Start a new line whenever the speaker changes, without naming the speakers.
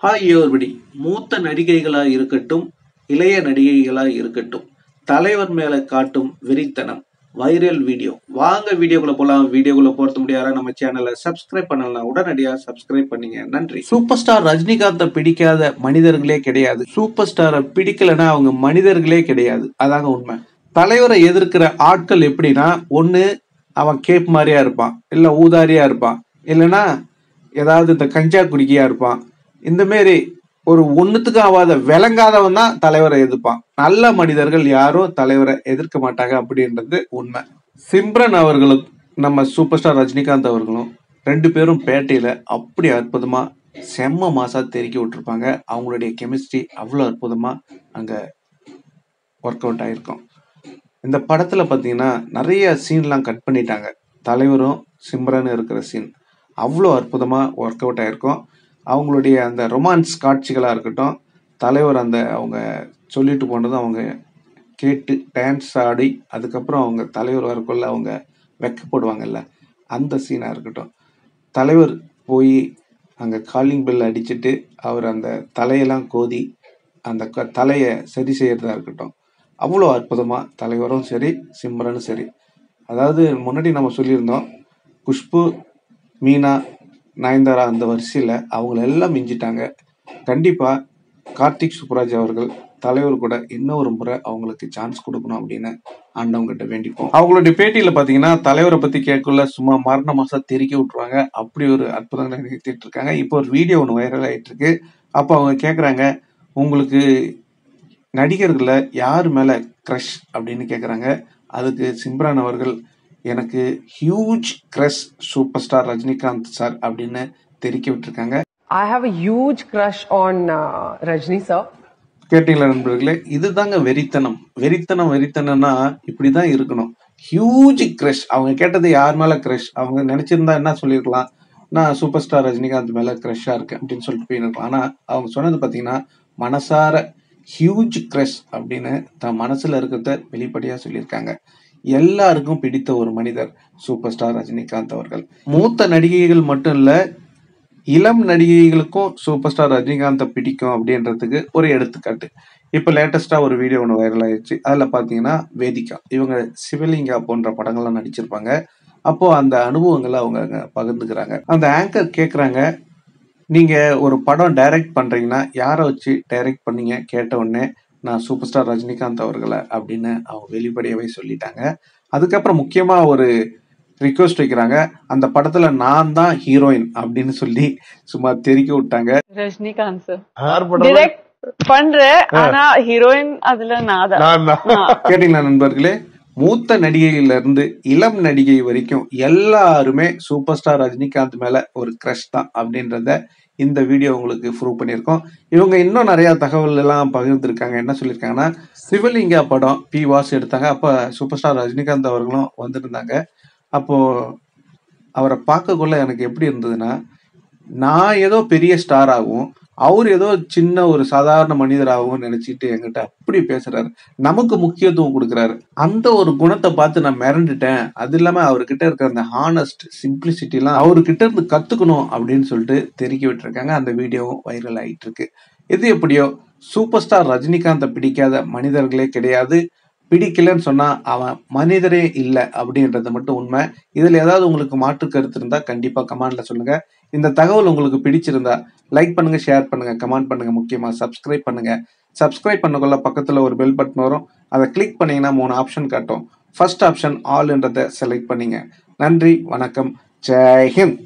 ஆகியோர்படி மூத்த நடிகைகளாய் இருக்கட்டும், இளைய நடிகைகளாய் இருக்கட்டும், தலைவர் மேல காட்டும் வெறித்தனம் வைரல் வீடியோ. வாங்க வீடியோக்குள்ள போலாம். வீடியோக்குள்ள போறது முடியாத நம்ம சேனலை சப்ஸ்கிரைப் பண்ணலாம். உடனடியா சப்ஸ்கிரைப் பண்ணீங்க. நன்றி. சூப்பர் ஸ்டார் ரஜினிகாந்தை பிடிக்காத மனிதர்களே கிடையாது. சூப்பர் ஸ்டாரை பிடிக்கலன்னா அவங்க மனிதர்களே கிடையாது. அதாங்க உண்மை. தலைவரை எதிர்க்கிற ஆட்கள் எப்படின்னா, ஒண்ணு அவன் கேப் மாதிரியா இருப்பான், இல்ல ஊதாரியா இருப்பான், இல்லைன்னா ஏதாவது இந்த கஞ்சா குடிக்கையா இருப்பான். இந்த மாரி ஒரு ஒண்ணுத்துக்கு ஆகாத விளங்காதவன் தான் தலைவரை எதிர்ப்பான். நல்ல மனிதர்கள் யாரும் தலைவரை எதிர்க்க மாட்டாங்க அப்படின்றது உண்மை. சிம்ரன் அவர்களும் நம்ம சூப்பர் ஸ்டார் ரஜினிகாந்த் அவர்களும் ரெண்டு பேரும் பேட்டையில அப்படி அற்புதமா செம்ம மாசா தெருக்கி விட்டுருப்பாங்க. அவங்களுடைய கெமிஸ்ட்ரி அவ்வளோ அற்புதமா அங்க ஒர்க் அவுட் ஆயிருக்கும். இந்த படத்துல பாத்தீங்கன்னா நிறைய சீன்லாம் கட் பண்ணிட்டாங்க. தலைவரும் சிம்ரன் இருக்கிற சீன் அவ்வளோ அற்புதமா ஒர்க் அவுட் ஆயிருக்கும். அவங்களுடைய அந்த ரொமான்ஸ் காட்சிகளாக இருக்கட்டும், தலைவர் அந்த அவங்க சொல்லிட்டு போனதும் அவங்க கேட்டு டான்ஸ் ஆடி அதுக்கப்புறம் அவங்க தலைவர் வரக்குள்ள அவங்க வெக்கப்படுவாங்கல்ல, அந்த சீனாக இருக்கட்டும், தலைவர் போய் அங்கே காலிங் பெல் அடிச்சுட்டு அவர் அந்த தலையெல்லாம் கோதி அந்த தலையை சரி செய்யறதா இருக்கட்டும், அவ்வளோ அற்புதமாக தலைவரும் சரி சிம்ரனும் சரி. அதாவது முன்னாடி நம்ம சொல்லியிருந்தோம், குஷ்பு, மீனா, நயன்தாரா அந்த வரிசையில் அவங்கள எல்லாம் மிஞ்சிட்டாங்க. கண்டிப்பாக கார்த்திக் சுப்புராஜ் அவர்கள் தலைவர் கூட இன்னொரு முறை அவங்களுக்கு சான்ஸ் கொடுக்கணும் அப்படின்னு ஆண்டவங்கிட்ட வேண்டிப்போம். அவங்களுடைய பேட்டியில் பார்த்தீங்கன்னா தலைவரை பற்றி கேட்கல சும்மா மரண மாசா தெருக்கி விட்டுருவாங்க. அப்படி ஒரு அற்புதங்களை நிகழ்த்திட்டு இருக்காங்க. இப்போ ஒரு வீடியோ ஒன்று வைரல் ஆகிட்டு இருக்கு. அப்போ அவங்க கேட்குறாங்க, உங்களுக்கு நடிகர்களை யார் மேலே க்ரஷ் அப்படின்னு கேட்குறாங்க. அதுக்கு சிம்ரன் அவர்கள், எனக்கு huge crush super star Rajinikanth sir அப்படின்னு தெரிவிக்க விட்டுருக்காங்க.
I have a huge crush on Rajni sir.
கேட்டீங்களா நண்பர்களே, இதுதாங்க வெறித்தனம். வெறித்தனம்னா இப்படிதான் இருக்கணும். Huge crush. அவங்க கேட்டது யார் மேல கிரஷ், அவங்க நினைச்சிருந்தா என்ன சொல்லியிருக்கலாம், நான் சூப்பர் ஸ்டார் ரஜினிகாந்த் மேல கிரஷா இருக்கேன் அப்படின்னு சொல்லிட்டு போயிருக்கலாம். ஆனா அவங்க சொன்னது பாத்தீங்கன்னா மனசார ஹியூஜ் கிரஷ் அப்படின்னு தன் மனசுல இருக்கிறத வெளிப்படையா சொல்லியிருக்காங்க. எல்லாருக்கும் பிடித்த ஒரு மனிதர் சூப்பர் ஸ்டார் ரஜினிகாந்த் அவர்கள். மூத்த நடிகைகள் மட்டும் இல்ல, இளம் நடிகைகளுக்கும் சூப்பர் ஸ்டார் ரஜினிகாந்தை பிடிக்கும் அப்படின்றதுக்கு ஒரு எடுத்துக்காட்டு. இப்ப லேட்டஸ்டா ஒரு வீடியோ ஒன்று வைரல் ஆயிடுச்சு. அதுல பாத்தீங்கன்னா வேதிகா இவங்க சிவலிங்கா போன்ற படங்கள்லாம் நடிச்சிருப்பாங்க. அப்போ அந்த அனுபவங்களை அவங்க பகிர்ந்துக்கிறாங்க. அந்த ஆங்கர் கேக்குறாங்க, நீங்க ஒரு படம் டைரக்ட் பண்றீங்கன்னா யாரை வச்சு டைரக்ட் பண்ணீங்க கேட்ட உடனே நான் சூப்பர் ஸ்டார் ரஜினிகாந்த் அவர்களை அப்படின்னு அவங்க வெளிப்படையாவே சொல்லிட்டாங்க. அதுக்கப்புறம் முக்கியமா ஒரு ரிக்வெஸ்ட் வைக்கிறாங்க, அந்த படத்துல நான் தான் ஹீரோயின் அப்படின்னு சொல்லி சும்மா தெறிக்க விட்டாங்க.
ரஜினிகாந்த் சார் டைரக்ட் பண்ற, ஆனா ஹீரோயின் அதுல நான் தான்.
கேட்டீங்களா நண்பர்களே, மூத்த நடிகையில இருந்து இளம் நடிகை வரைக்கும் எல்லாருமே சூப்பர் ஸ்டார் ரஜினிகாந்த் மேல ஒரு கிரஷ் தான் அப்படின்றத இந்த வீடியோ உங்களுக்கு ப்ரூவ் பண்ணியிருக்கோம். இவங்க இன்னும் நிறைய தகவல் எல்லாம் பகிர்ந்துருக்காங்க. என்ன சொல்லியிருக்காங்கன்னா, சிவலிங்கா படம் பி வாசு எடுத்தாங்க. அப்ப சூப்பர் ஸ்டார் ரஜினிகாந்த் அவர்களும் வந்திருந்தாங்க. அப்போ அவரை பார்க்கக்குள்ள எனக்கு எப்படி இருந்ததுன்னா, நான் ஏதோ பெரிய ஸ்டார் ஆகும், அவர் ஏதோ சின்ன ஒரு சாதாரண மனிதராகவும் நினைச்சிட்டு என்கிட்ட அப்படி பேசுறாரு, நமக்கு முக்கியத்துவம் கொடுக்குறாரு. அந்த ஒரு குணத்தை பார்த்து நான் மிரண்டுட்டேன். அது இல்லாம அவர்கிட்ட இருக்கிற அந்த ஹானஸ்ட் சிம்பிளிசிட்டி எல்லாம் அவர்கிட்ட இருந்து கத்துக்கணும் அப்படின்னு சொல்லிட்டு தெரிவிக்க விட்டுருக்காங்க. அந்த வீடியோவும் வைரல் ஆயிட்டு இருக்கு. எது எப்படியோ சூப்பர் ஸ்டார் ரஜினிகாந்தை பிடிக்காத மனிதர்களே கிடையாது. பிடிக்கலன்னு சொன்னா அவன் மனிதரே இல்லை அப்படின்றது மட்டும் உண்மை. இதுல ஏதாவது உங்களுக்கு மாற்று கருத்து இருந்தா கண்டிப்பா கமெண்ட்ல சொல்லுங்க. இந்த தகவல் உங்களுக்கு பிடிச்சிருந்தா லைக் பண்ணுங்க, ஷேர் பண்ணுங்க, கமெண்ட் பண்ணுங்க, முக்கியமா சப்ஸ்கிரைப் பண்ணுங்க. சப்ஸ்கிரைப் பண்ணக்குள்ள பக்கத்துல ஒரு பெல் பட்டன் வரும். அதை கிளிக் பண்ணீங்கன்னா 3 ஆப்ஷன் காட்டும். ஃபர்ஸ்ட் ஆப்ஷன் ஆல்ன்றதை செலக்ட் பண்ணீங்க. நன்றி, வணக்கம், ஜெய் ஹிந்த்.